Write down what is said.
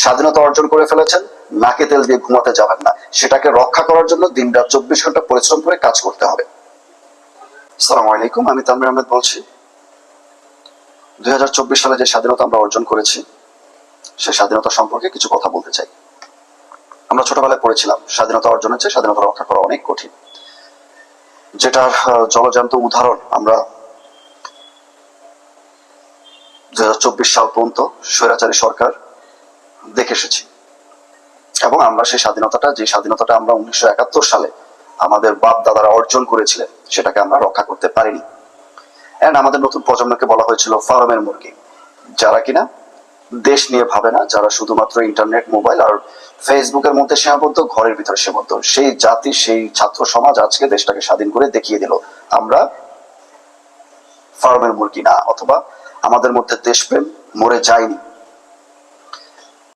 স্বাধীনতা অর্জন করে ফেলেছেন, নাকে তেল দিয়ে ঘুমাতে যাবেন না। সেটাকে রক্ষা করার জন্য দিনরাত 24 ঘন্টা পরিশ্রম করে কাজ করতে হবে। আসসালামু আলাইকুম, আমি তানভীর আহমেদ বলছি। 2024 সালে যে স্বাধীনতা আমরা অর্জন করেছি, সেই স্বাধীনতা সম্পর্কে কিছু কথা বলতে চাই। আমরা ছোটবেলায় পড়েছিলাম স্বাধীনতা অর্জনের চেয়ে স্বাধীনতা রক্ষা করা অনেক কঠিন, যেটার জলজান্ত উদাহরণ আমরা 2024 সাল পর্যন্ত স্বৈরাচারী সরকার দেখে এসেছি। এবং আমরা সেই স্বাধীনতাটা আমরা 1971 সালে আমাদের বাপ দাদারা অর্জন করেছিলেন, সেটাকে আমরা রক্ষা করতে পারিনি। এন্ড আমাদের নতুন প্রজন্মকে বলা হয়েছিল ফার্মের মুরগি, যারা কিনা দেশ নিয়ে ভাবে না, যারা শুধুমাত্র ইন্টারনেট, মোবাইল আর ফেসবুকের মধ্যে সীমাবদ্ধ, ঘরের ভিতরে সীমাবদ্ধ। সেই জাতি, সেই ছাত্র সমাজ আজকে দেশটাকে স্বাধীন করে দেখিয়ে দিল আমরা ফার্মের মুরগি না, অথবা আমাদের মধ্যে দেশপ্রেম মরে যায়নি।